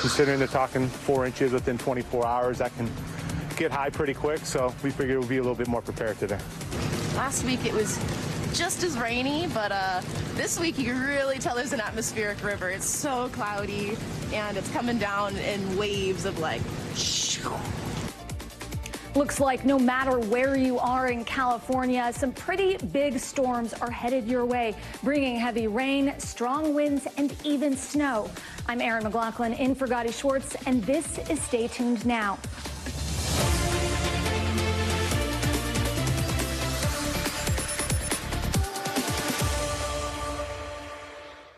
Considering they're talking 4 inches within 24 hours, that can get high pretty quick, so we figured we'll be a little bit more prepared today. Last week it was just as rainy, but this week you can really tell there's an atmospheric river. It's so cloudy, and it's coming down in waves of like, shoo. Looks like no matter where you are in California, some pretty big storms are headed your way, bringing heavy rain, strong winds, and even snow. I'm Erin McLaughlin in for Gadi Schwartz, and this is Stay Tuned Now.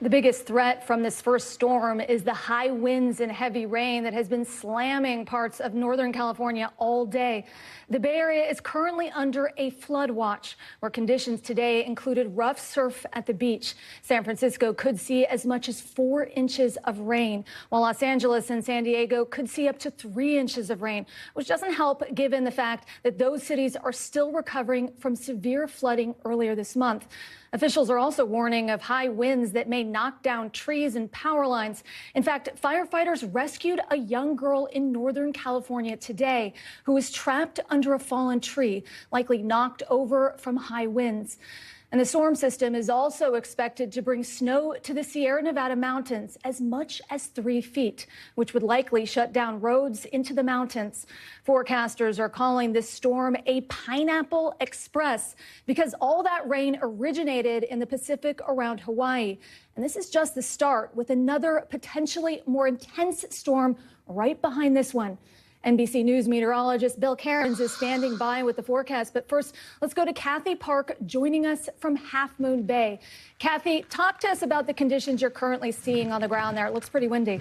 The biggest threat from this first storm is the high winds and heavy rain that has been slamming parts of Northern California all day. The Bay Area is currently under a flood watch, where conditions today included rough surf at the beach. San Francisco could see as much as 4 inches of rain, while Los Angeles and San Diego could see up to 3 inches of rain, which doesn't help given the fact that those cities are still recovering from severe flooding earlier this month. Officials are also warning of high winds that may knock down trees and power lines. In fact, firefighters rescued a young girl in Northern California today who was trapped under a fallen tree, likely knocked over from high winds. And the storm system is also expected to bring snow to the Sierra Nevada mountains as much as 3 feet, which would likely shut down roads into the mountains. Forecasters are calling this storm a pineapple express because all that rain originated in the Pacific around Hawaii. And this is just the start, with another potentially more intense storm right behind this one. NBC News meteorologist Bill Cairns is standing by with the forecast. But first, let's go to Kathy Park joining us from Half Moon Bay. Kathy, talk to us about the conditions you're currently seeing on the ground there. It looks pretty windy.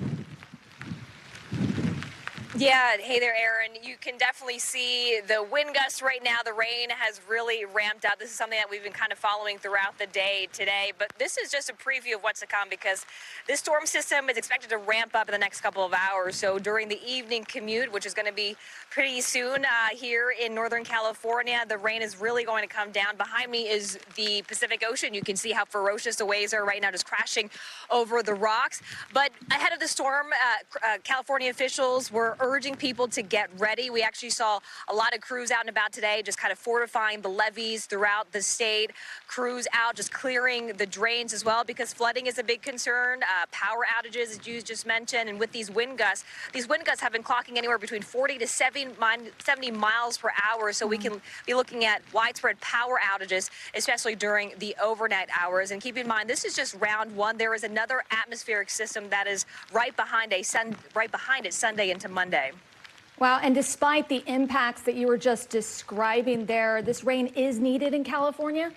Yeah, hey there, Erin. You can definitely see the wind gusts right now. The rain has really ramped up. This is something that we've been kind of following throughout the day today. But this is just a preview of what's to come, because this storm system is expected to ramp up in the next couple of hours. So during the evening commute, which is going to be pretty soon here in Northern California, the rain is really going to come down. Behind me is the Pacific Ocean. You can see how ferocious the waves are right now, just crashing over the rocks. But ahead of the storm, California officials were urging people to get ready. We actually saw a lot of crews out and about today, just kind of fortifying the levees throughout the state. Crews out just clearing the drains as well, because flooding is a big concern. Power outages, as you just mentioned, and with these wind gusts have been clocking anywhere between 40 to 70 miles per hour. So we can be looking at widespread power outages, especially during the overnight hours. And keep in mind, this is just round one. There is another atmospheric system that is right behind it Sunday into Monday. Wow, and despite the impacts that you were just describing there, this rain is needed in California?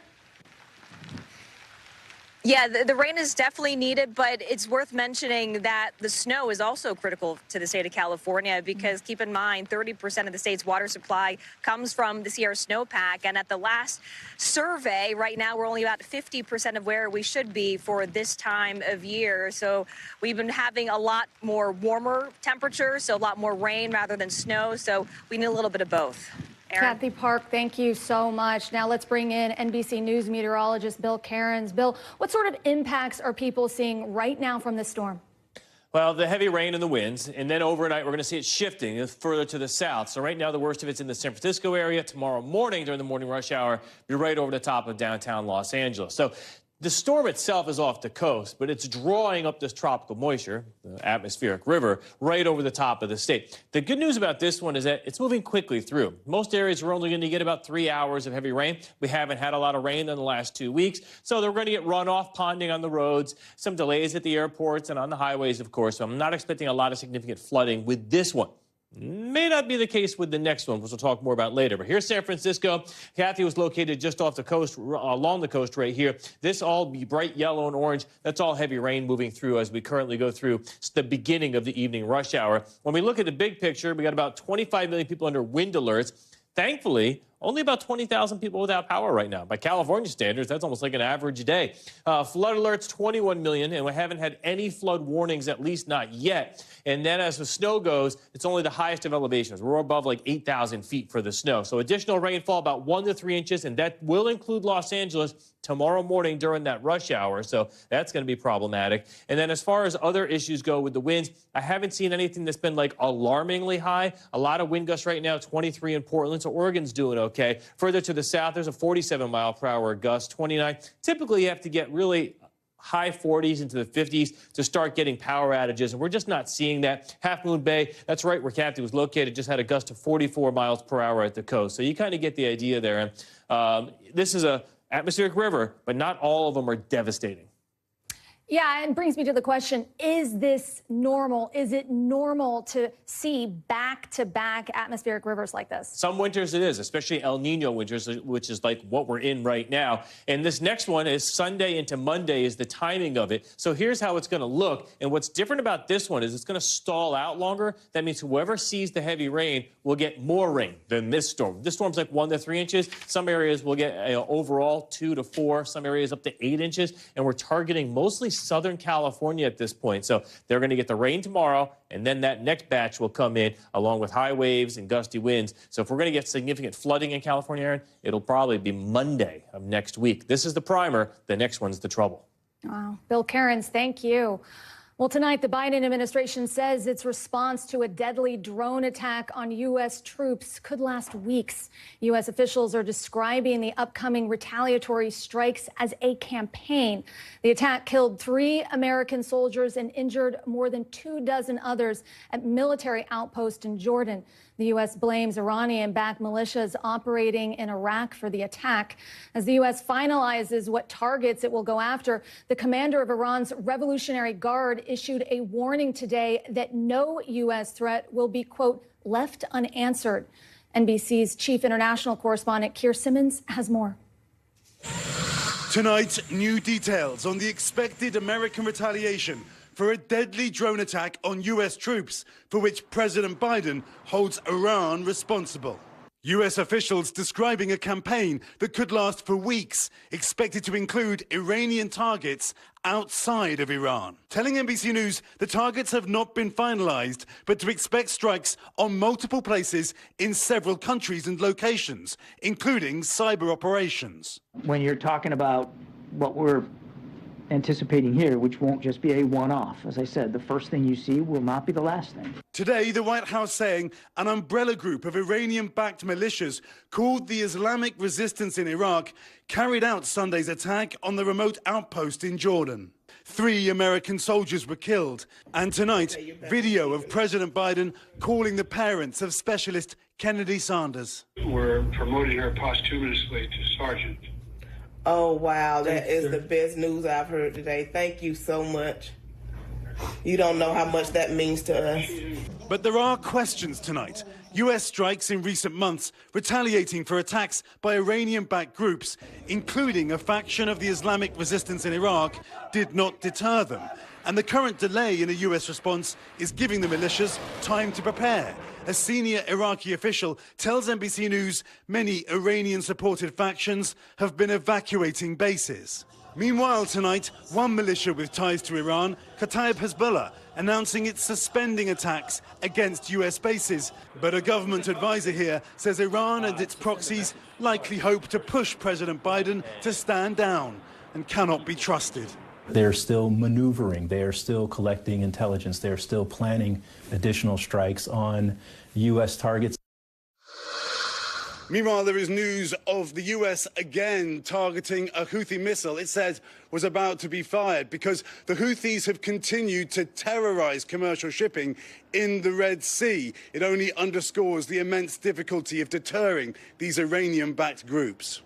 Yeah, the rain is definitely needed, but it's worth mentioning that the snow is also critical to the state of California, because keep in mind, 30% of the state's water supply comes from the Sierra snowpack. And at the last survey, right now, we're only about 50% of where we should be for this time of year. So we've been having a lot more warmer temperatures, so a lot more rain rather than snow. So we need a little bit of both. Erin? Kathy Park, thank you so much. Now let's bring in NBC News meteorologist Bill Cairns. Bill, what sort of impacts are people seeing right now from this storm? Well, the heavy rain and the winds, and then overnight we're going to see it shifting further to the south. So right now the worst of it's in the San Francisco area. Tomorrow morning during the morning rush hour, you're right over the top of downtown Los Angeles. So the storm itself is off the coast, but it's drawing up this tropical moisture, the atmospheric river, right over the top of the state. The good news about this one is that it's moving quickly through. Most areas are only going to get about 3 hours of heavy rain. We haven't had a lot of rain in the last 2 weeks, so they're going to get runoff, ponding on the roads, some delays at the airports and on the highways, of course. So I'm not expecting a lot of significant flooding with this one. May not be the case with the next one, which we'll talk more about later. But here's San Francisco. Kathy was located just off the coast, along the coast right here. This all be bright yellow and orange. That's all heavy rain moving through as we currently go through the beginning of the evening rush hour. When we look at the big picture, we got about 25 million people under wind alerts. Thankfully, only about 20,000 people without power right now. By California standards, that's almost like an average day. Flood alerts, 21 million, and we haven't had any flood warnings, at least not yet. And then as the snow goes, it's only the highest of elevations. We're above like 8,000 feet for the snow. So additional rainfall, about 1 to 3 inches, and that will include Los Angeles tomorrow morning during that rush hour. So that's going to be problematic. And then as far as other issues go with the winds, I haven't seen anything that's been like alarmingly high. A lot of wind gusts right now, 23 in Portland, so Oregon's doing okay. Further to the south, there's a 47-mile-per-hour gust, 29. Typically, you have to get really high 40s into the 50s to start getting power outages, and we're just not seeing that. Half Moon Bay, that's right where Captain was located, just had a gust of 44 miles per hour at the coast. So you kind of get the idea there. This is a atmospheric river, but not all of them are devastating. Yeah, and brings me to the question, is this normal? Is it normal to see back-to-back atmospheric rivers like this? Some winters it is, especially El Nino winters, which is like what we're in right now. And this next one is Sunday into Monday is the timing of it. So here's how it's going to look. And what's different about this one is it's going to stall out longer. That means whoever sees the heavy rain will get more rain than this storm. This storm's like 1 to 3 inches. Some areas will get overall 2 to 4. Some areas up to 8 inches. And we're targeting mostly Southern California at this point. So they're going to get the rain tomorrow, and then that next batch will come in along with high waves and gusty winds. So if we're going to get significant flooding in California, Aaron, it'll probably be Monday of next week. This is the primer. The next one's the trouble. Wow. Bill Cairns, thank you. Well, tonight, the Biden administration says its response to a deadly drone attack on U.S. troops could last weeks. U.S. officials are describing the upcoming retaliatory strikes as a campaign. The attack killed 3 American soldiers and injured more than 24 others at military outposts in Jordan. The U.S. blames Iranian-backed militias operating in Iraq for the attack. As the U.S. finalizes what targets it will go after, the commander of Iran's Revolutionary Guard issued a warning today that no U.S. threat will be, quote, left unanswered. NBC's chief international correspondent Keir Simmons has more. Tonight, new details on the expected American retaliation for a deadly drone attack on U.S. troops, for which President Biden holds Iran responsible. U.S. officials describing a campaign that could last for weeks, expected to include Iranian targets outside of Iran. Telling NBC News the targets have not been finalized, but to expect strikes on multiple places in several countries and locations, including cyber operations. When you're talking about what we're anticipating here, which won't just be a one-off. As I said, the first thing you see will not be the last thing. Today, the White House saying an umbrella group of Iranian-backed militias called the Islamic Resistance in Iraq carried out Sunday's attack on the remote outpost in Jordan. 3 American soldiers were killed. And tonight, video of President Biden calling the parents of specialist Kennedy Sanders. We're promoting her posthumously to sergeant. Oh, wow. That is the best news I've heard today. Thank you so much. You don't know how much that means to us. But there are questions tonight. U.S. strikes in recent months retaliating for attacks by Iranian-backed groups, including a faction of the Islamic Resistance in Iraq, did not deter them. And the current delay in a U.S. response is giving the militias time to prepare. A senior Iraqi official tells NBC News many Iranian-supported factions have been evacuating bases. Meanwhile, tonight, one militia with ties to Iran, Kataib Hezbollah, announcing it's suspending attacks against U.S. bases. But a government advisor here says Iran and its proxies likely hope to push President Biden to stand down and cannot be trusted. They're still maneuvering. They are still collecting intelligence. They're still planning additional strikes on U.S. targets. Meanwhile, there is news of the U.S. again targeting a Houthi missile it said was about to be fired because the Houthis have continued to terrorize commercial shipping in the Red Sea. It only underscores the immense difficulty of deterring these Iranian-backed groups.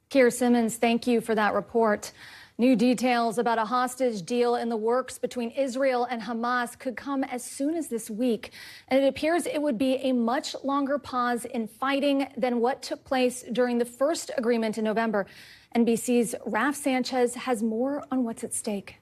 Keir Simmons, thank you for that report. New details about a hostage deal in the works between Israel and Hamas could come as soon as this week. And it appears it would be a much longer pause in fighting than what took place during the first agreement in November. NBC's Raf Sanchez has more on what's at stake.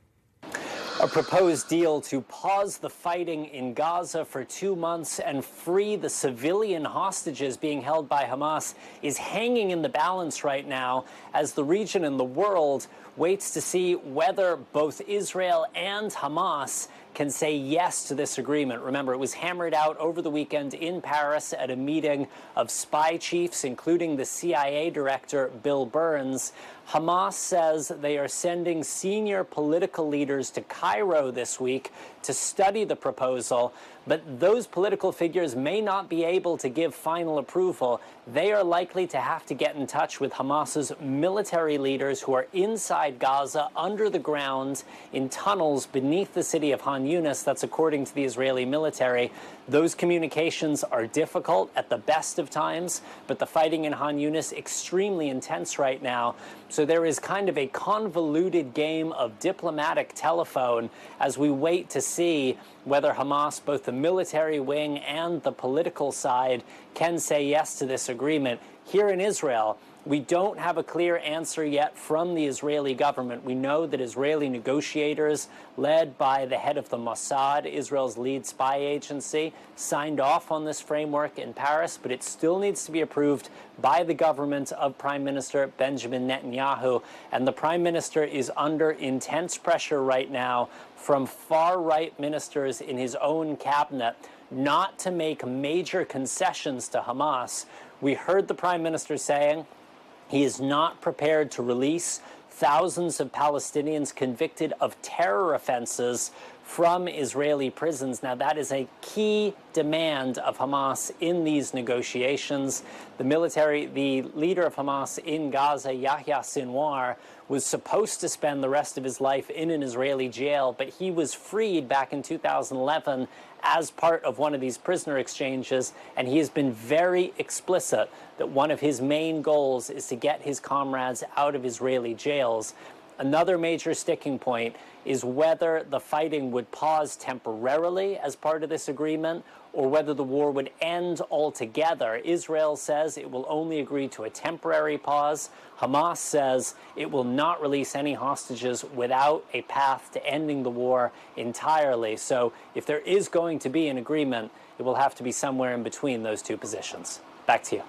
A proposed deal to pause the fighting in Gaza for 2 months and free the civilian hostages being held by Hamas is hanging in the balance right now as the region and the world waits to see whether both Israel and Hamas can say yes to this agreement. Remember, it was hammered out over the weekend in Paris at a meeting of spy chiefs, including the CIA director, Bill Burns. Hamas says they are sending senior political leaders to Cairo this week to study the proposal, but those political figures may not be able to give final approval. They are likely to have to get in touch with Hamas's military leaders who are inside Gaza, under the ground, in tunnels beneath the city of Han Yunis. That's according to the Israeli military. Those communications are difficult at the best of times, but the fighting in Han Yunis extremely intense right now. So there is kind of a convoluted game of diplomatic telephone as we wait to see whether Hamas, both the military wing and the political side, can say yes to this agreement. Here in Israel, we don't have a clear answer yet from the Israeli government. We know that Israeli negotiators, led by the head of the Mossad, Israel's lead spy agency, signed off on this framework in Paris, but it still needs to be approved by the government of Prime Minister Benjamin Netanyahu. And the Prime Minister is under intense pressure right now from far-right ministers in his own cabinet not to make major concessions to Hamas. We heard the Prime Minister saying he is not prepared to release thousands of Palestinians convicted of terror offenses from Israeli prisons. Now, that is a key demand of Hamas in these negotiations. The leader of Hamas in Gaza, Yahya Sinwar, was supposed to spend the rest of his life in an Israeli jail, but he was freed back in 2011 as part of one of these prisoner exchanges, and he has been very explicit that one of his main goals is to get his comrades out of Israeli jails. Another major sticking point is whether the fighting would pause temporarily as part of this agreement or whether the war would end altogether. Israel says it will only agree to a temporary pause. Hamas says it will not release any hostages without a path to ending the war entirely. So if there is going to be an agreement, it will have to be somewhere in between those two positions. Back to you.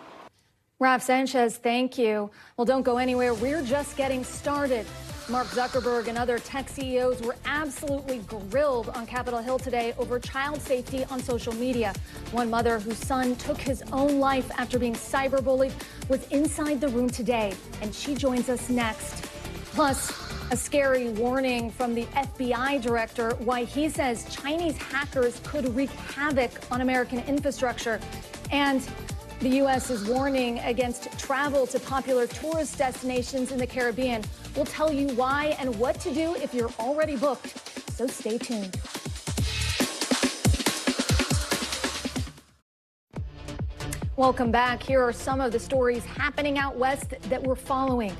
Raf Sanchez, thank you. Well, don't go anywhere. We're just getting started. Mark Zuckerberg and other tech CEOs were absolutely grilled on Capitol Hill today over child safety on social media. One mother whose son took his own life after being cyberbullied was inside the room today, and she joins us next. Plus, a scary warning from the FBI director why he says Chinese hackers could wreak havoc on American infrastructure. And the U.S. is warning against travel to popular tourist destinations in the Caribbean. We'll tell you why and what to do if you're already booked, so stay tuned. Welcome back. Here are some of the stories happening out west that we're following.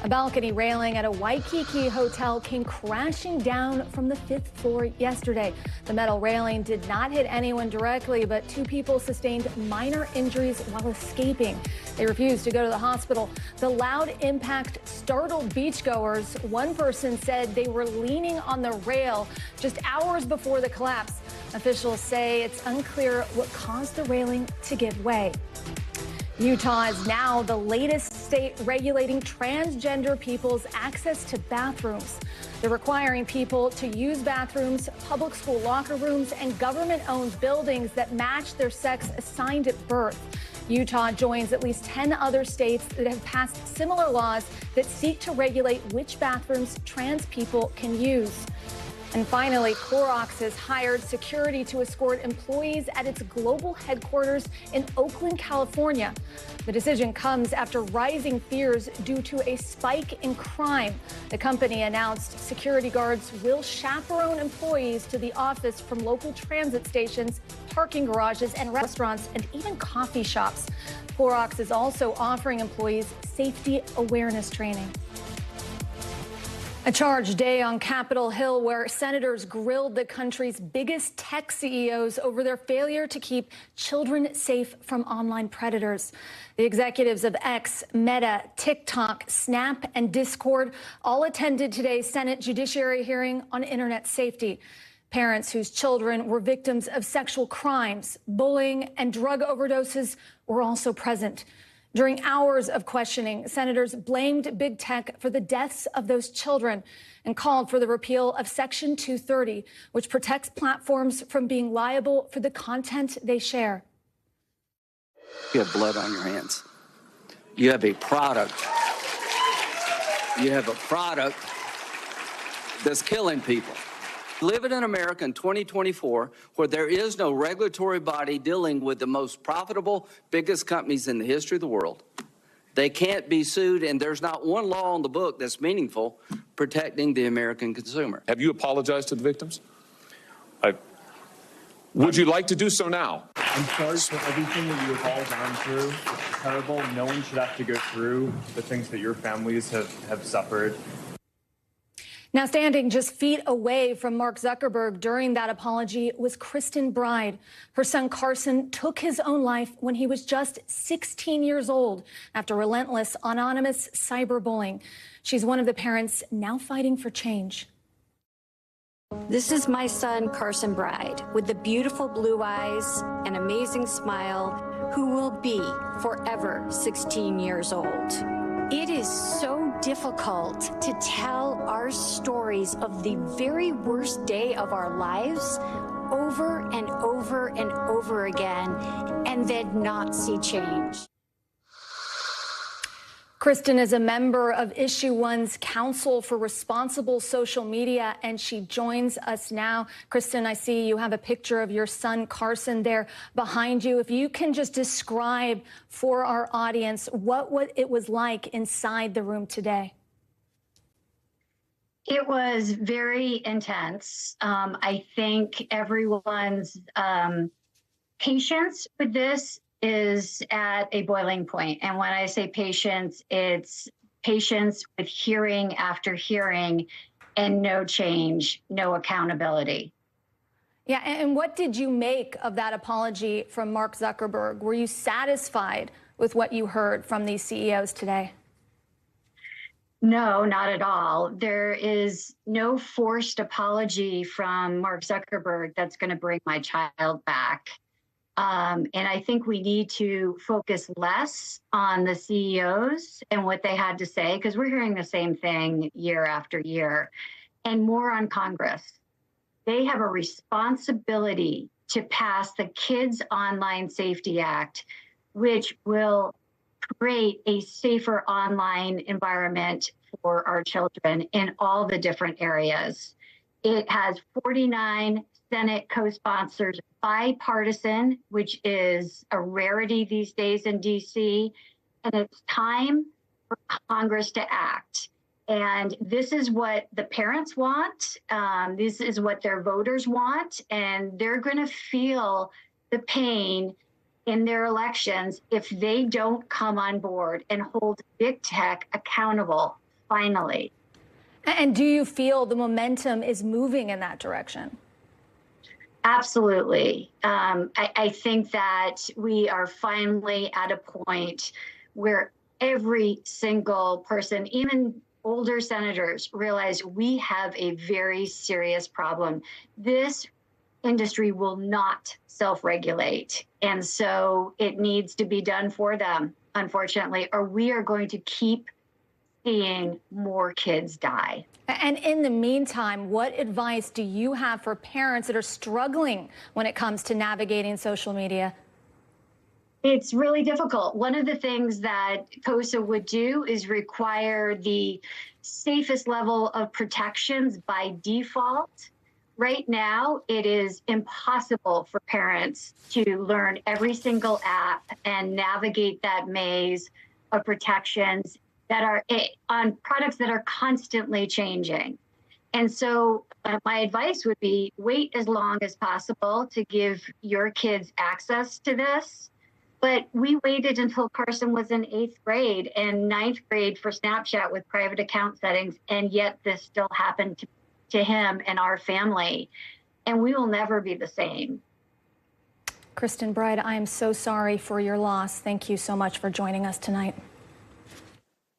A balcony railing at a Waikiki hotel came crashing down from the 5th floor yesterday. The metal railing did not hit anyone directly, but 2 people sustained minor injuries while escaping. They refused to go to the hospital. The loud impact startled beachgoers. One person said they were leaning on the rail just hours before the collapse. Officials say it's unclear what caused the railing to give way. Utah is now the latest state regulating transgender people's access to bathrooms. They're requiring people to use bathrooms, public school locker rooms, and government-owned buildings that match their sex assigned at birth. Utah joins at least 10 other states that have passed similar laws that seek to regulate which bathrooms trans people can use. And finally, Clorox has hired security to escort employees at its global headquarters in Oakland, California. The decision comes after rising fears due to a spike in crime. The company announced security guards will chaperone employees to the office from local transit stations, parking garages, and restaurants, and even coffee shops. Clorox is also offering employees safety awareness training. A charged day on Capitol Hill where senators grilled the country's biggest tech CEOs over their failure to keep children safe from online predators. The executives of X, Meta, TikTok, Snap, and Discord all attended today's Senate Judiciary hearing on internet safety. Parents whose children were victims of sexual crimes, bullying, and drug overdoses were also present. During hours of questioning, senators blamed big tech for the deaths of those children and called for the repeal of Section 230, which protects platforms from being liable for the content they share. You have blood on your hands. You have a product. You have a product that's killing people. Living in America in 2024, where there is no regulatory body dealing with the most profitable, biggest companies in the history of the world. They can't be sued, and there's not one law on the book that's meaningful protecting the American consumer. Have you apologized to the victims? Would you like to do so now? I'm sorry for everything that you have all gone through. It's terrible. No one should have to go through the things that your families have suffered. Now, standing just feet away from Mark Zuckerberg during that apology was Kristen Bride. Her son Carson took his own life when he was just 16 years old after relentless, anonymous cyberbullying. She's one of the parents now fighting for change. This is my son, Carson Bride, with the beautiful blue eyes and amazing smile, who will be forever 16 years old. It is so difficult to tell our stories of the very worst day of our lives over and over and over again, and then not see change. Kristen is a member of Issue One's Council for Responsible Social Media, and she joins us now. Kristen, I see you have a picture of your son Carson there behind you. If you can just describe for our audience what it was like inside the room today. It was very intense. I think everyone's patience with this is at a boiling point. And when I say patience, it's patience with hearing after hearing and no change, no accountability. Yeah, and what did you make of that apology from Mark Zuckerberg? Were you satisfied with what you heard from these CEOs today? No, not at all. There is no forced apology from Mark Zuckerberg that's going to bring my child back. And I think we need to focus less on the CEOs and what they had to say, because we're hearing the same thing year after year, and more on Congress. They have a responsibility to pass the Kids Online Safety Act, which will create a safer online environment for our children in all the different areas. It has 49 Senate co-sponsors, bipartisan, which is a rarity these days in DC, and it's time for Congress to act. And this is what the parents want. This is what their voters want, and they're going to feel the pain in their elections if they don't come on board and hold big tech accountable, finally. And do you feel the momentum is moving in that direction? Absolutely. I think that we are finally at a point where every single person, even older senators, realize we have a very serious problem. This industry will not self-regulate. And so it needs to be done for them, unfortunately, or we are going to keep seeing more kids die. And in the meantime, what advice do you have for parents that are struggling when it comes to navigating social media? It's really difficult. One of the things that COSA would do is require the safest level of protections by default. Right now, it is impossible for parents to learn every single app and navigate that maze of protections that are on products that are constantly changing. And so my advice would be wait as long as possible to give your kids access to this. But we waited until Carson was in 8th grade and 9th grade for Snapchat with private account settings, and yet this still happened to him and our family. And we will never be the same. Kristen Bride, I am so sorry for your loss. Thank you so much for joining us tonight.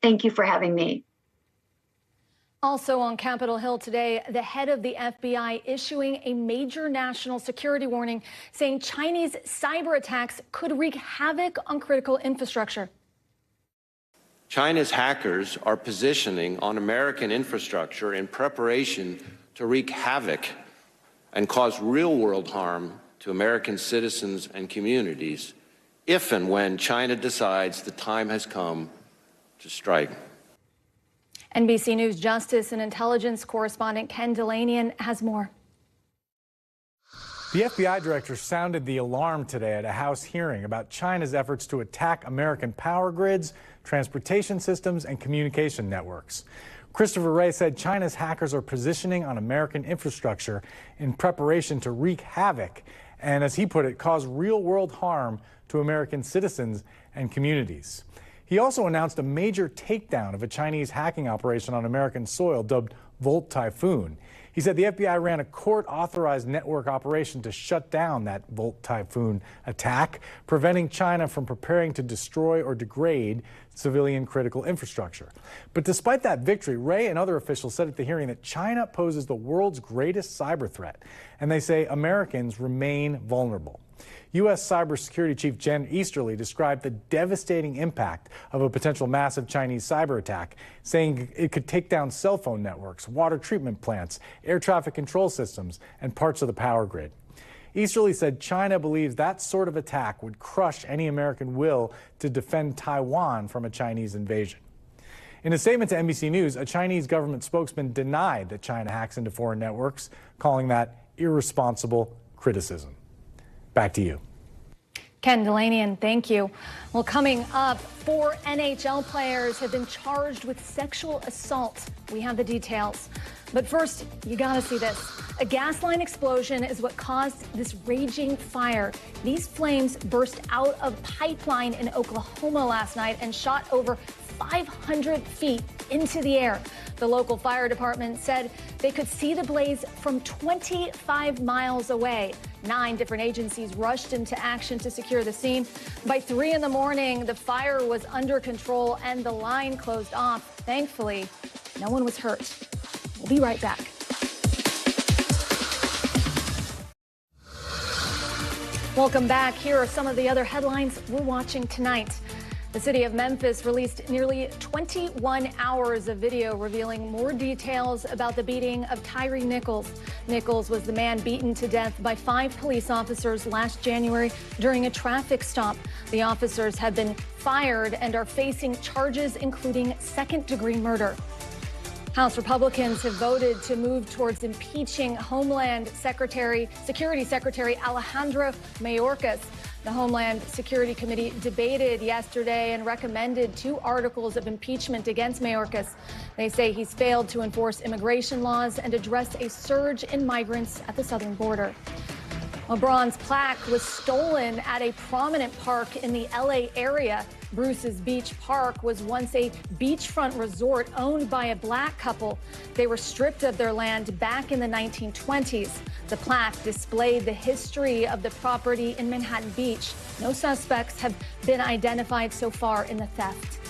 Thank you for having me. Also on Capitol Hill today, the head of the FBI issuing a major national security warning, saying Chinese cyber attacks could wreak havoc on critical infrastructure. China's hackers are positioning on American infrastructure in preparation to wreak havoc and cause real-world harm to American citizens and communities if and when China decides the time has come to strike. NBC News Justice and Intelligence correspondent Ken Delaney has more. The FBI director sounded the alarm today at a House hearing about China's efforts to attack American power grids, transportation systems, and communication networks. Christopher Wray said China's hackers are positioning on American infrastructure in preparation to wreak havoc and, as he put it, cause real-world harm to American citizens and communities. He also announced a major takedown of a Chinese hacking operation on American soil dubbed Volt Typhoon. He said the FBI ran a court-authorized network operation to shut down that Volt Typhoon attack, preventing China from preparing to destroy or degrade civilian critical infrastructure. But despite that victory, Wray and other officials said at the hearing that China poses the world's greatest cyber threat, and they say Americans remain vulnerable. U.S. Cybersecurity Chief Jen Easterly described the devastating impact of a potential massive Chinese cyber attack, saying it could take down cell phone networks, water treatment plants, air traffic control systems, and parts of the power grid. Easterly said China believes that sort of attack would crush any American will to defend Taiwan from a Chinese invasion. In a statement to NBC News, a Chinese government spokesman denied that China hacks into foreign networks, calling that irresponsible criticism. Back to you. Ken Delaney, thank you. Well, coming up, 4 NHL players have been charged with sexual assault. We have the details. But first, you gotta see this. A gas line explosion is what caused this raging fire. These flames burst out of pipeline in Oklahoma last night and shot over 500 feet into the air. The local fire department said they could see the blaze from 25 miles away. 9 different agencies rushed into action to secure the scene. By 3 in the morning, the fire was under control and the line closed off. Thankfully, no one was hurt. We'll be right back. Welcome back. Here are some of the other headlines we're watching tonight. The city of Memphis released nearly 21 hours of video revealing more details about the beating of Tyree Nichols. Nichols was the man beaten to death by 5 police officers last January during a traffic stop. The officers have been fired and are facing charges including second-degree murder. House Republicans have voted to move towards impeaching Homeland Security Secretary Alejandro Mayorkas. The Homeland Security Committee debated yesterday and recommended 2 articles of impeachment against Mayorkas. They say he's failed to enforce immigration laws and address a surge in migrants at the southern border. A bronze plaque was stolen at a prominent park in the LA area. Bruce's Beach Park was once a beachfront resort owned by a black couple. They were stripped of their land back in the 1920s. The plaque displayed the history of the property in Manhattan Beach. No suspects have been identified so far in the theft.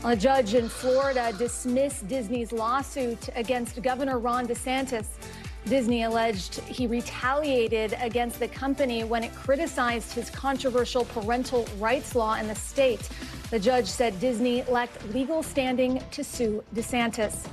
A judge in Florida dismissed Disney's lawsuit against Governor Ron DeSantis. Disney alleged he retaliated against the company when it criticized his controversial parental rights law in the state. The judge said Disney lacked legal standing to sue DeSantis.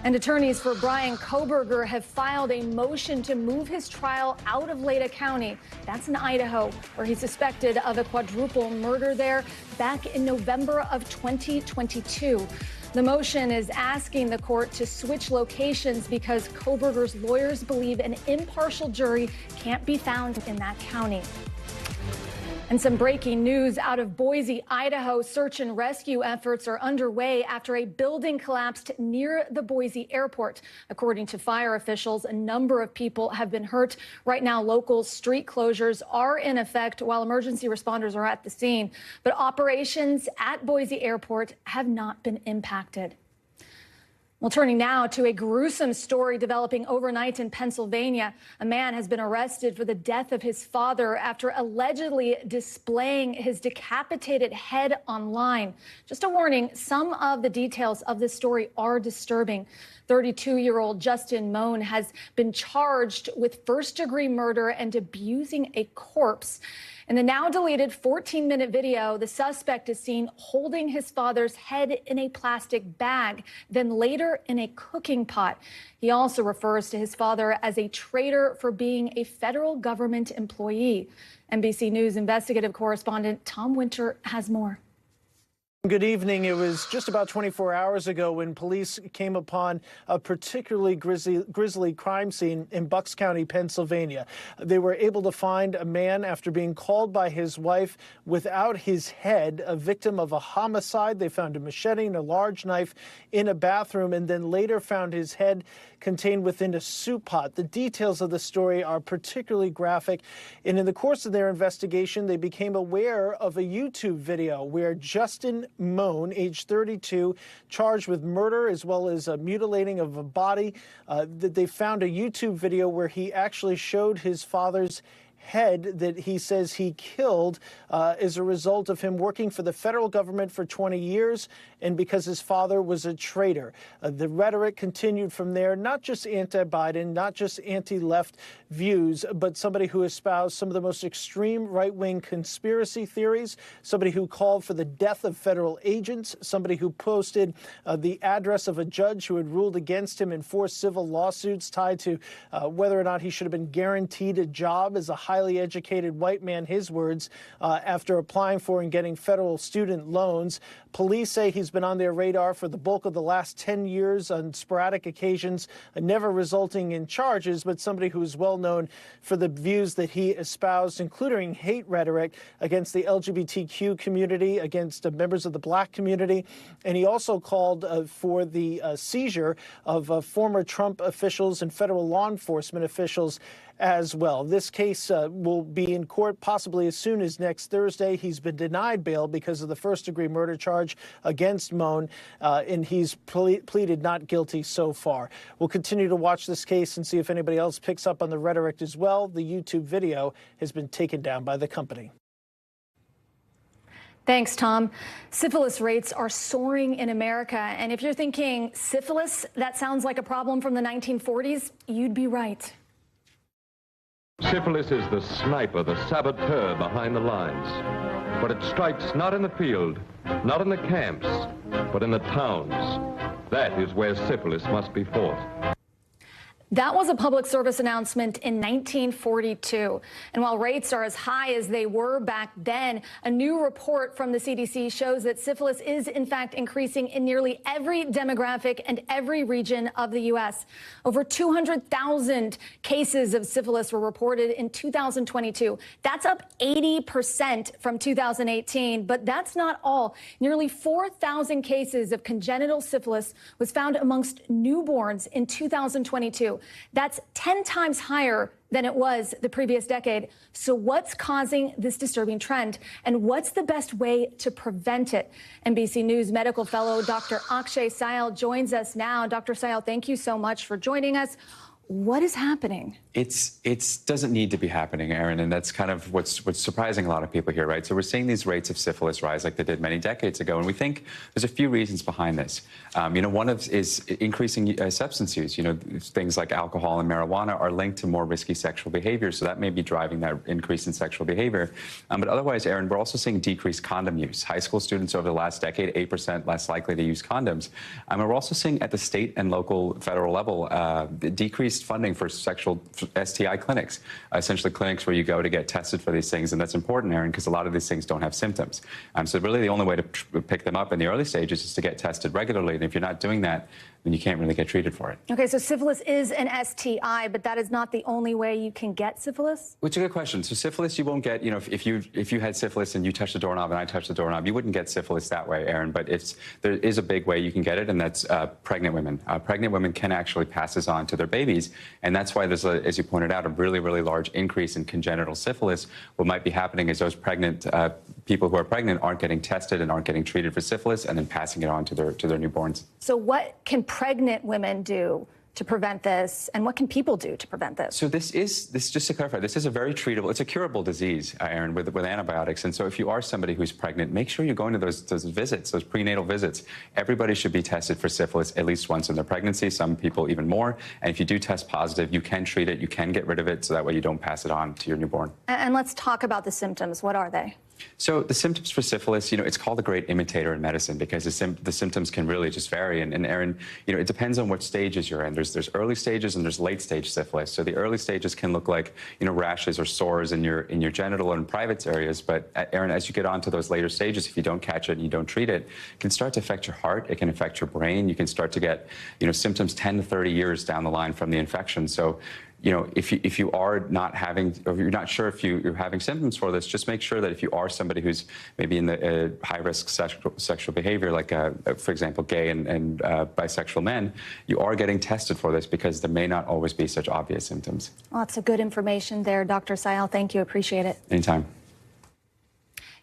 And attorneys for Brian Kohberger have filed a motion to move his trial out of Leda County. That's in Idaho, where he's suspected of a quadruple murder there back in November of 2022. The motion is asking the court to switch locations because Kohberger's lawyers believe an impartial jury can't be found in that county. And some breaking news out of Boise, Idaho. Search and rescue efforts are underway after a building collapsed near the Boise airport. According to fire officials, a number of people have been hurt. Right now, local street closures are in effect while emergency responders are at the scene. But operations at Boise Airport have not been impacted. Well, turning now to a gruesome story developing overnight in Pennsylvania. A man has been arrested for the death of his father after allegedly displaying his decapitated head online. Just a warning, some of the details of this story are disturbing. 32-year-old Justin Moan has been charged with first-degree murder and abusing a corpse. In the now deleted 14-minute video, the suspect is seen holding his father's head in a plastic bag, then later in a cooking pot. He also refers to his father as a traitor for being a federal government employee. NBC News investigative correspondent Tom Winter has more. Good evening. It was just about 24 hours ago when police came upon a particularly grisly crime scene in Bucks County, Pennsylvania. They were able to find a man after being called by his wife without his head, a victim of a homicide. They found a machete and a large knife in a bathroom and then later found his head contained within a soup pot. The details of the story are particularly graphic, and in the course of their investigation, they became aware of a YouTube video where Justin Moan, age 32, charged with murder as well as mutilating of a body, that they found a YouTube video where he actually showed his father's head that he says he killed as a result of him working for the federal government for 20 years and because his father was a traitor. The rhetoric continued from there, not just anti-Biden, not just anti-left views, but somebody who espoused some of the most extreme right-wing conspiracy theories, somebody who called for the death of federal agents, somebody who posted the address of a judge who had ruled against him in 4 civil lawsuits tied to whether or not he should have been guaranteed a job as a highly educated white man, his words, after applying for and getting federal student loans. Police say he's been on their radar for the bulk of the last 10 years on sporadic occasions, never resulting in charges, but somebody who is well known for the views that he espoused, including hate rhetoric against the LGBTQ community, against members of the black community. And he also called for the seizure of former Trump officials and federal law enforcement officials as well. This case will be in court possibly as soon as next Thursday. He's been denied bail because of the first-degree murder charge against Moan, and he's pleaded not guilty so far. We'll continue to watch this case and see if anybody else picks up on the rhetoric as well. The YouTube video has been taken down by the company. Thanks, Tom. Syphilis rates are soaring in America. And if you're thinking syphilis, that sounds like a problem from the 1940s, you'd be right. Syphilis is the sniper, the saboteur behind the lines. But it strikes not in the field, not in the camps, but in the towns. That is where syphilis must be fought. That was a public service announcement in 1942. And while rates are as high as they were back then, a new report from the CDC shows that syphilis is, in fact, increasing in nearly every demographic and every region of the U.S. Over 200,000 cases of syphilis were reported in 2022. That's up 80% from 2018. But that's not all. Nearly 4,000 cases of congenital syphilis was found amongst newborns in 2022. That's 10 times higher than it was the previous decade. So what's causing this disturbing trend? And what's the best way to prevent it? NBC News medical fellow Dr. Akshay Syal joins us now. Dr. Syal, thank you so much for joining us. What is happening? It doesn't need to be happening, Erin, and that's kind of what's surprising a lot of people here, right? So we're seeing these rates of syphilis rise like they did many decades ago, and we think there's a few reasons behind this. One is increasing substance use. Things like alcohol and marijuana are linked to more risky sexual behavior, so that may be driving that increase in sexual behavior. But otherwise, Erin, we're also seeing decreased condom use. High school students over the last decade, 8% less likely to use condoms. And we're also seeing at the state and local federal level decreased funding for sexual STI clinics, essentially clinics where you go to get tested for these things. And that's important, Erin, because a lot of these things don't have symptoms. So really the only way to pick them up in the early stages is to get tested regularly. And if you're not doing that, then you can't really get treated for it. Okay, so syphilis is an STI, but that is not the only way you can get syphilis? Which is a good question. So syphilis, you won't get, if you had syphilis and you touched the doorknob and I touched the doorknob, you wouldn't get syphilis that way, Aaron. But there is a big way you can get it, and that's pregnant women. Pregnant women can actually pass this on to their babies, and that's why there's, as you pointed out, a really, really large increase in congenital syphilis. What might be happening is those pregnant people who are pregnant aren't getting tested and aren't getting treated for syphilis, and then passing it on to their newborns. So what can pregnant women do to prevent this, and what can people do to prevent this? So this just to clarify, this is a very treatable, it's a curable disease, Aaron, with antibiotics. And so if you are somebody who's pregnant, make sure you're going to those visits, those prenatal visits. Everybody should be tested for syphilis at least once in their pregnancy, some people even more. And if you do test positive, you can treat it, you can get rid of it, so that way you don't pass it on to your newborn. And let's talk about the symptoms. What are they? So the symptoms for syphilis, it's called the great imitator in medicine, because the symptoms can really just vary. And Aaron, it depends on what stages you're in. There's early stages and there's late stage syphilis. So the early stages can look like, rashes or sores in your genital and private areas. But Aaron, as you get on to those later stages, if you don't catch it and you don't treat it, it can start to affect your heart. It can affect your brain. You can start to get, symptoms 10 to 30 years down the line from the infection. So if you are not having, or if you're not sure if you're having symptoms for this, just make sure that if you are somebody who's maybe in the high-risk sexual behavior, like, for example, gay and bisexual men, you are getting tested for this, because there may not always be such obvious symptoms. Lots of good information there, Dr. Sayal. Thank you. Appreciate it. Anytime.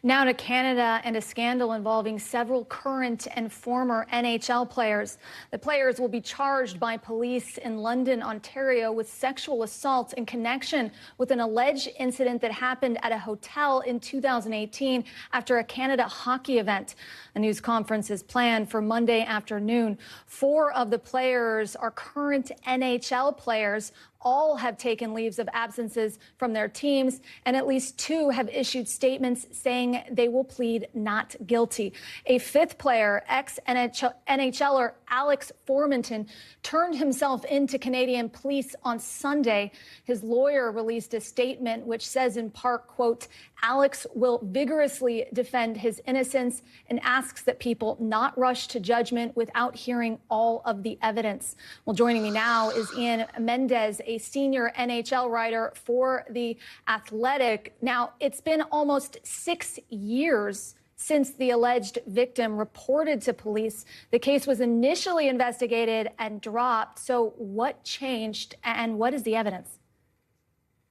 Now to Canada and a scandal involving several current and former NHL players. The players will be charged by police in London, Ontario, with sexual assault in connection with an alleged incident that happened at a hotel in 2018 after a Canada hockey event. A news conference is planned for Monday afternoon. 4 of the players are current NHL players. All have taken leaves of absences from their teams, and at least 2 have issued statements saying they will plead not guilty. A 5th player, ex-NHLer Alex Formenton, turned himself into Canadian police on Sunday. His lawyer released a statement which says in part, quote, Alex will vigorously defend his innocence and asks that people not rush to judgment without hearing all of the evidence. Well, joining me now is Ian Mendez, a senior NHL writer for The Athletic. Now, it's been almost 6 years since the alleged victim reported to police. The case was initially investigated and dropped. So what changed and what is the evidence?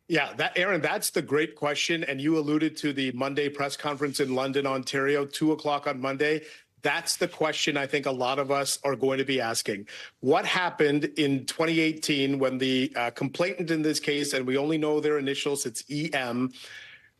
Yeah, Aaron, that's the great question. And you alluded to the Monday press conference in London, Ontario, 2 o'clock on Monday. That's the question I think a lot of us are going to be asking. What happened in 2018 when the complainant in this case, and we only know their initials, it's EM,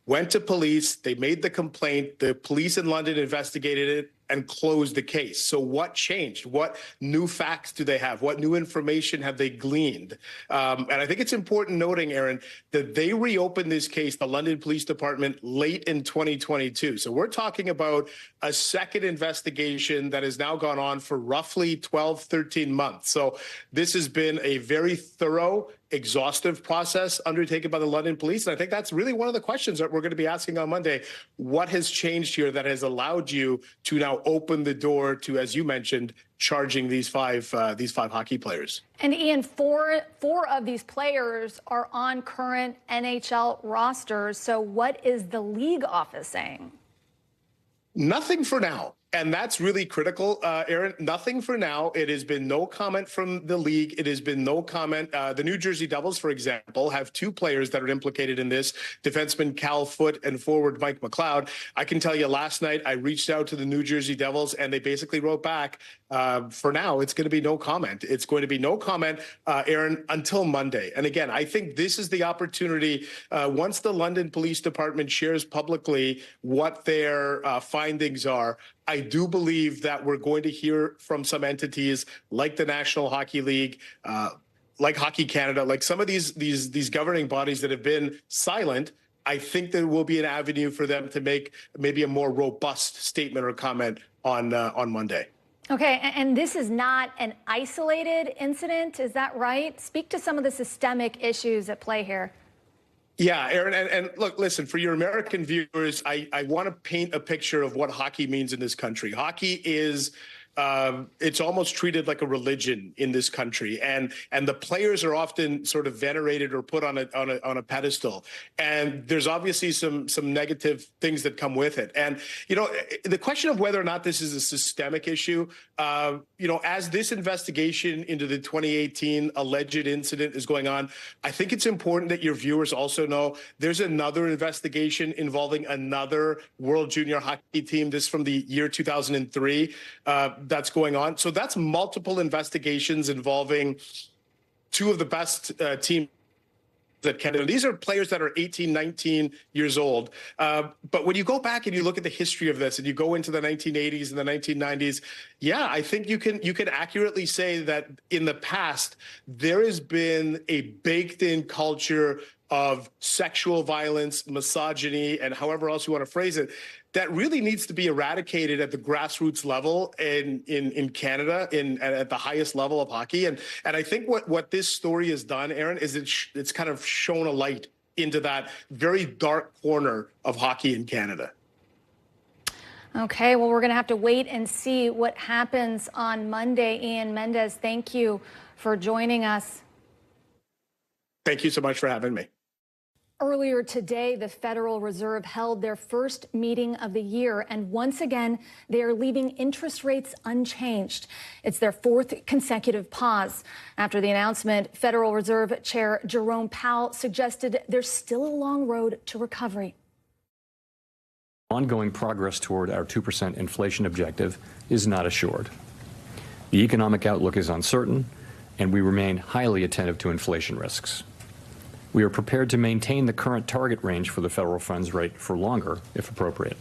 went to police, they made the complaint, the police in London investigated it and closed the case. So what changed? What new facts do they have? What new information have they gleaned? And I think it's important noting, Aaron, that they reopened this case, the London Police Department, late in 2022. So we're talking about a second investigation that has now gone on for roughly 12, 13 months. So this has been a very thorough, exhaustive process undertaken by the London Police. And I think that's really one of the questions that we're going to be asking on Monday. What has changed here that has allowed you to now open the door to, as you mentioned, charging these five hockey players? And Ian, four of these players are on current NHL rosters. So what is the league office saying? Nothing for now. And that's really critical, Aaron. Nothing for now. It has been no comment from the league. It has been no comment. The New Jersey Devils, for example, have 2 players that are implicated in this, defenseman Cal Foote and forward Mike McLeod. I can tell you last night I reached out to the New Jersey Devils and they basically wrote back, for now, it's going to be no comment. It's going to be no comment, Aaron, until Monday. And again, I think this is the opportunity, once the London Police Department shares publicly what their findings are, I do believe that we're going to hear from some entities like the National Hockey League, like Hockey Canada, like some of these governing bodies that have been silent. I think there will be an avenue for them to make maybe a more robust statement or comment on Monday. Okay, and this is not an isolated incident, is that right? Speak to some of the systemic issues at play here. Yeah, Aaron, and look, listen, for your American viewers, I want to paint a picture of what hockey means in this country. Hockey is it's almost treated like a religion in this country, and the players are often sort of venerated or put on a pedestal. And there's obviously some negative things that come with it. And the question of whether or not this is a systemic issue, as this investigation into the 2018 alleged incident is going on, I think it's important that your viewers also know there's another investigation involving another World Junior Hockey team. This from the year 2003 that's going on. So that's multiple investigations involving two of the best teams that Canada. These are players that are 18, 19 years old. But when you go back and you look at the history of this and you go into the 1980s and the 1990s, yeah, I think you can accurately say that in the past, there has been a baked-in culture of sexual violence, misogyny, and however else you want to phrase it, that really needs to be eradicated at the grassroots level in Canada, at the highest level of hockey. And I think what this story has done, Aaron, is it's kind of shown a light into that very dark corner of hockey in Canada. Okay, well, we're going to have to wait and see what happens on Monday. Ian Mendez, thank you for joining us. Thank you so much for having me. Earlier today, the Federal Reserve held their first meeting of the year, and once again, they are leaving interest rates unchanged. It's their fourth consecutive pause. After the announcement, Federal Reserve Chair Jerome Powell suggested there's still a long road to recovery. Ongoing progress toward our 2% inflation objective is not assured. The economic outlook is uncertain, and we remain highly attentive to inflation risks. We are prepared to maintain the current target range for the federal funds rate for longer, if appropriate.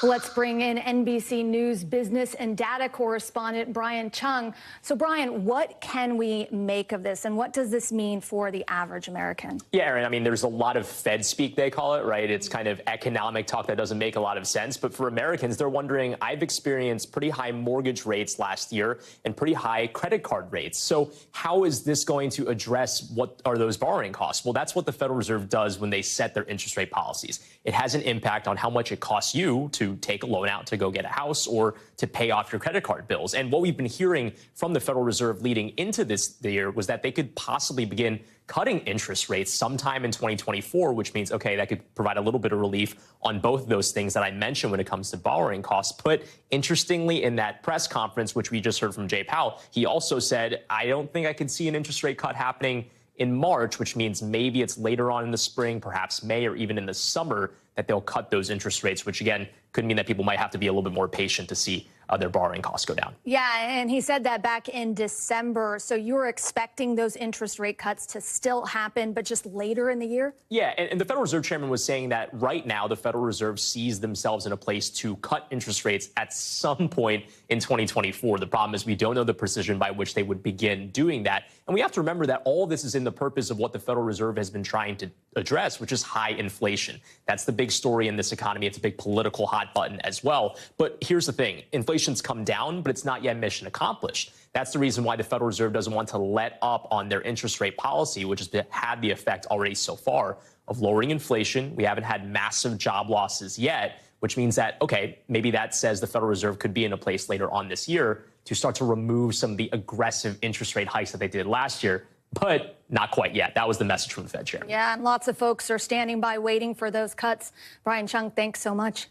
Let's bring in NBC News business and data correspondent Brian Chung. So, Brian, what can we make of this, and what does this mean for the average American? Yeah, Aaron, I mean, there's a lot of Fed speak, they call it, right? It's kind of economic talk that doesn't make a lot of sense. But for Americans, they're wondering, I've experienced pretty high mortgage rates last year and pretty high credit card rates. So how is this going to address what are those borrowing costs? Well, that's what the Federal Reserve does when they set their interest rate policies. It has an impact on how much it costs you to take a loan out to go get a house or to pay off your credit card bills. And what we've been hearing from the Federal Reserve leading into this year was that they could possibly begin cutting interest rates sometime in 2024, which means, okay, that could provide a little bit of relief on both of those things that I mentioned when it comes to borrowing costs. But interestingly, in that press conference, which we just heard from Jay Powell, he also said, I don't think I can see an interest rate cut happening in March, which means maybe it's later on in the spring, perhaps May, or even in the summer that they'll cut those interest rates, which again could mean that people might have to be a little bit more patient to see their borrowing costs go down. Yeah, and he said that back in December. So you're expecting those interest rate cuts to still happen, but just later in the year? Yeah, and the Federal Reserve Chairman was saying that right now the Federal Reserve sees themselves in a place to cut interest rates at some point in 2024. The problem is we don't know the precision by which they would begin doing that. And we have to remember that all of this is in the purpose of what the Federal Reserve has been trying to address, which is high inflation. That's the big story in this economy. It's a big political hot button as well. But here's the thing. Inflation's come down, but it's not yet mission accomplished. That's the reason why the Federal Reserve doesn't want to let up on their interest rate policy, which has had the effect already so far of lowering inflation. We haven't had massive job losses yet, which means that, okay, maybe that says the Federal Reserve could be in a place later on this year to start to remove some of the aggressive interest rate hikes that they did last year. But not quite yet. That was the message from the Fed chairman. Yeah, and lots of folks are standing by waiting for those cuts. Brian Chung, thanks so much.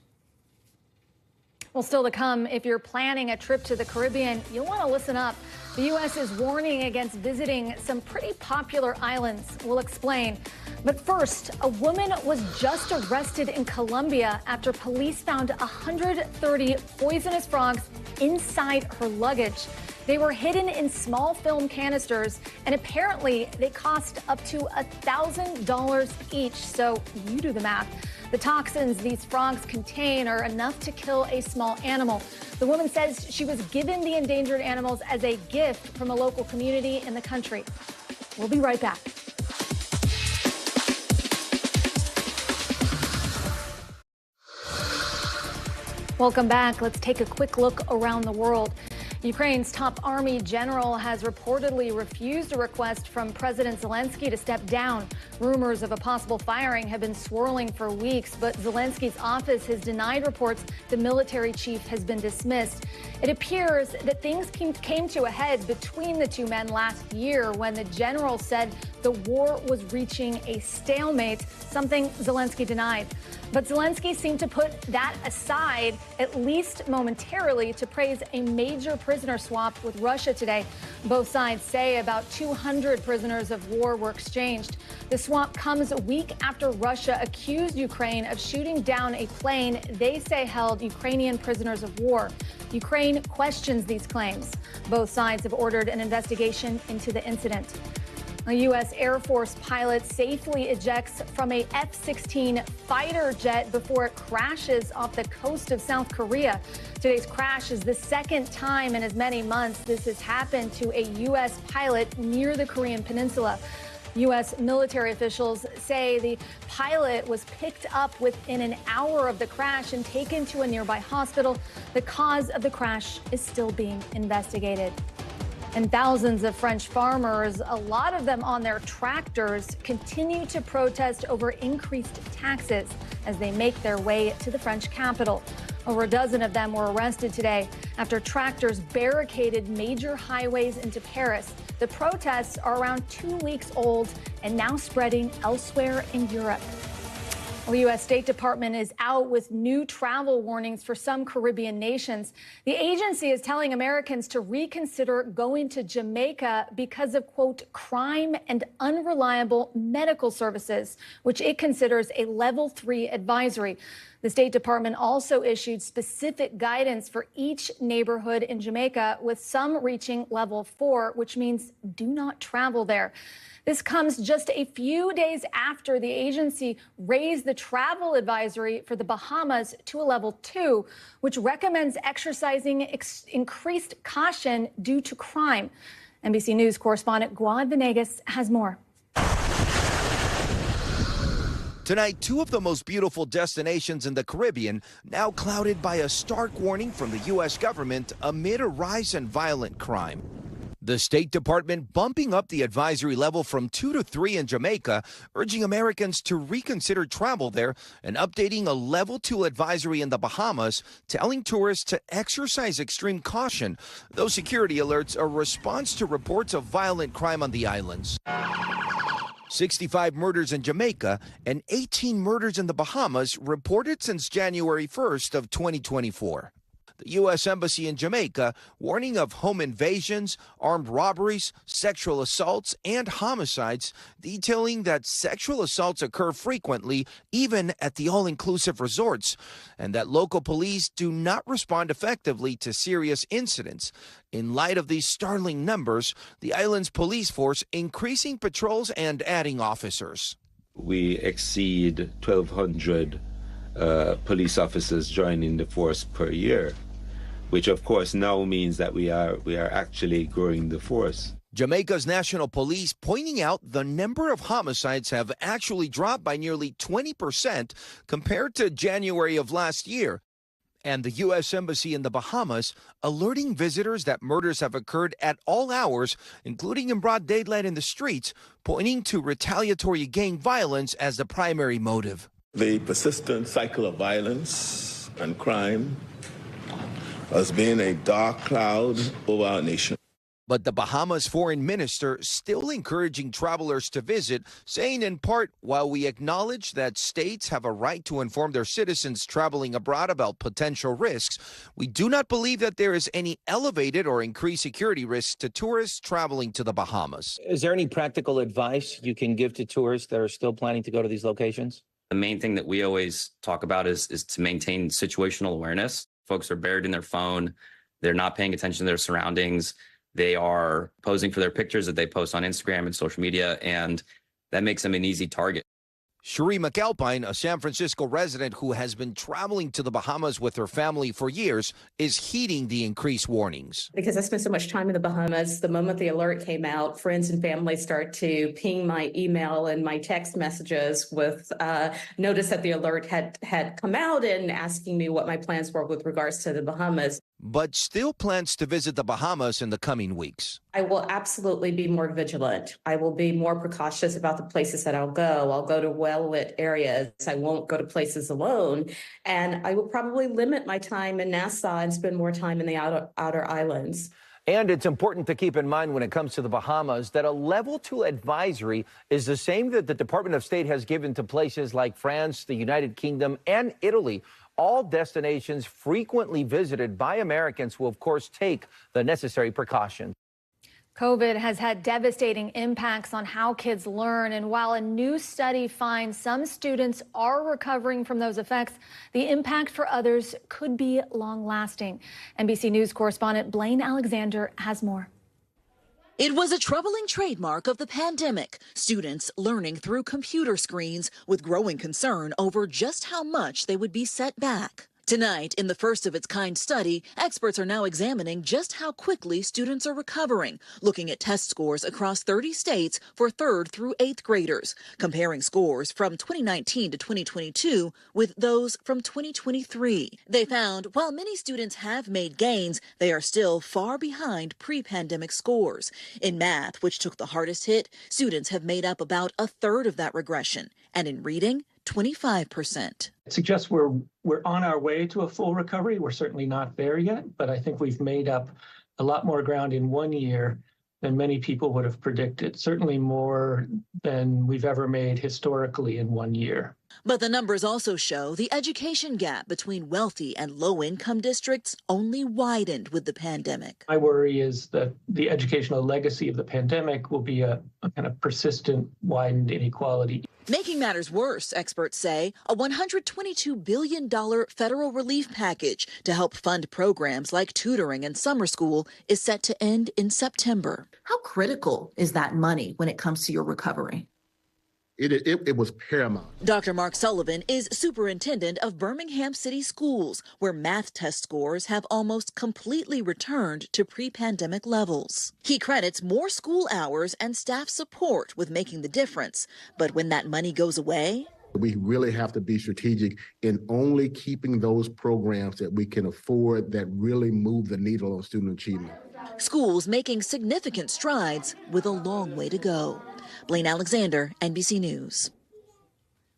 Well, still to come, if you're planning a trip to the Caribbean, you'll want to listen up. The U.S. is warning against visiting some pretty popular islands. We'll explain. But first, a woman was just arrested in Colombia after police found 130 poisonous frogs inside her luggage. They were hidden in small film canisters, and apparently they cost up to $1,000 each. So you do the math. The toxins these frogs contain are enough to kill a small animal. The woman says she was given the endangered animals as a gift from a local community in the country. We'll be right back. Welcome back. Let's take a quick look around the world. Ukraine's top army general has reportedly refused a request from President Zelensky to step down. Rumors of a possible firing have been swirling for weeks, but Zelensky's office has denied reports the military chief has been dismissed. It appears that things came to a head between the two men last year when the general said the war was reaching a stalemate, something Zelensky denied. But Zelensky seemed to put that aside, at least momentarily, to praise a major prisoner swap with Russia today. Both sides say about 200 prisoners of war were exchanged. The swap comes a week after Russia accused Ukraine of shooting down a plane they say held Ukrainian prisoners of war. Ukraine questions these claims. Both sides have ordered an investigation into the incident. A U.S. Air Force pilot safely ejects from a F-16 fighter jet before it crashes off the coast of South Korea. Today's crash is the second time in as many months this has happened to a U.S. pilot near the Korean peninsula. U.S. military officials say the pilot was picked up within an hour of the crash and taken to a nearby hospital. The cause of the crash is still being investigated. And thousands of French farmers, a lot of them on their tractors, continue to protest over increased taxes as they make their way to the French capital. Over a dozen of them were arrested today after tractors barricaded major highways into Paris. The protests are around 2 weeks old and now spreading elsewhere in Europe. The U.S. State Department is out with new travel warnings for some Caribbean nations. The agency is telling Americans to reconsider going to Jamaica because of, quote, crime and unreliable medical services, which it considers a level 3 advisory. The State Department also issued specific guidance for each neighborhood in Jamaica, with some reaching level 4, which means do not travel there. This comes just a few days after the agency raised the travel advisory for the Bahamas to a level 2, which recommends exercising increased caution due to crime. NBC News correspondent Gadi Venegas has more. Tonight, two of the most beautiful destinations in the Caribbean now clouded by a stark warning from the U.S. government amid a rise in violent crime. The State Department bumping up the advisory level from 2 to 3 in Jamaica, urging Americans to reconsider travel there, and updating a level 2 advisory in the Bahamas, telling tourists to exercise extreme caution. Those security alerts are a response to reports of violent crime on the islands. 65 murders in Jamaica and 18 murders in the Bahamas reported since January 1st of 2024. The U.S. Embassy in Jamaica warning of home invasions, armed robberies, sexual assaults, and homicides, detailing that sexual assaults occur frequently, even at the all-inclusive resorts, and that local police do not respond effectively to serious incidents. In light of these startling numbers, the island's police force increasing patrols and adding officers. We exceed 1,200 police officers joining the force per year, which of course now means that we are actually growing the force. Jamaica's National Police pointing out the number of homicides have actually dropped by nearly 20% compared to January of last year. And the U.S. Embassy in the Bahamas alerting visitors that murders have occurred at all hours, including in broad daylight in the streets, pointing to retaliatory gang violence as the primary motive. The persistent cycle of violence and crime has been a dark cloud over our nation. But the Bahamas foreign minister still encouraging travelers to visit, saying in part, while we acknowledge that states have a right to inform their citizens traveling abroad about potential risks, we do not believe that there is any elevated or increased security risks to tourists traveling to the Bahamas. Is there any practical advice you can give to tourists that are still planning to go to these locations? The main thing that we always talk about is to maintain situational awareness. Folks are buried in their phone. They're not paying attention to their surroundings. They are posing for their pictures that they post on Instagram and social media, and that makes them an easy target. Cherie McAlpine, a San Francisco resident who has been traveling to the Bahamas with her family for years, is heeding the increased warnings. Because I spent so much time in the Bahamas, the moment the alert came out, friends and family start to ping my email and my text messages with notice that the alert had come out and asking me what my plans were with regards to the Bahamas. but still plans to visit the Bahamas in the coming weeks. I will absolutely be more vigilant. I will be more precautious about the places that I'll go. I'll go to well-lit areas. I won't go to places alone. And I will probably limit my time in Nassau and spend more time in the outer islands. And it's important to keep in mind when it comes to the Bahamas that a level 2 advisory is the same that the Department of State has given to places like France, the United Kingdom, and Italy. All destinations frequently visited by Americans who, of course, take the necessary precautions. COVID has had devastating impacts on how kids learn, and while a new study finds some students are recovering from those effects, the impact for others could be long-lasting. NBC News correspondent Blaine Alexander has more. It was a troubling trademark of the pandemic, students learning through computer screens with growing concern over just how much they would be set back. Tonight, in the first of its kind study, experts are now examining just how quickly students are recovering, looking at test scores across 30 states for 3rd through 8th graders, comparing scores from 2019 to 2022 with those from 2023. They found while many students have made gains, they are still far behind pre-pandemic scores. In math, which took the hardest hit, students have made up about 1/3 of that regression, and in reading, 25%. It suggests we're on our way to a full recovery. We're certainly not there yet, but I think we've made up a lot more ground in 1 year than many people would have predicted, certainly more than we've ever made historically in 1 year. But the numbers also show the education gap between wealthy and low-income districts only widened with the pandemic. My worry is that the educational legacy of the pandemic will be a kind of persistent widened inequality. Making matters worse, experts say, a $122 billion federal relief package to help fund programs like tutoring and summer school is set to end in September. How critical is that money when it comes to your recovery? It was paramount. Dr. Mark Sullivan is superintendent of Birmingham City Schools, where math test scores have almost completely returned to pre-pandemic levels. He credits more school hours and staff support with making the difference. But when that money goes away, we really have to be strategic in only keeping those programs that we can afford that really move the needle on student achievement. Schools making significant strides with a long way to go. Blaine Alexander, NBC News.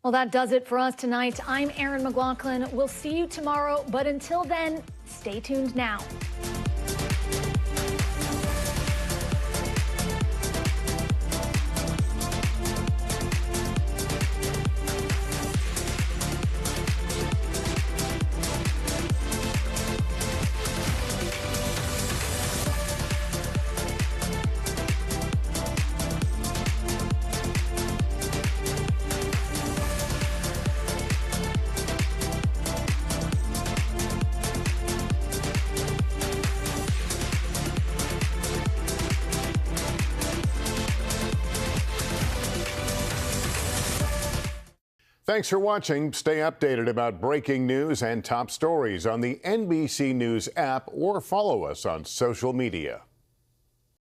Well, that does it for us tonight. I'm Erin McLaughlin. We'll see you tomorrow, but until then, stay tuned now. Thanks for watching. Stay updated about breaking news and top stories on the NBC News app or follow us on social media.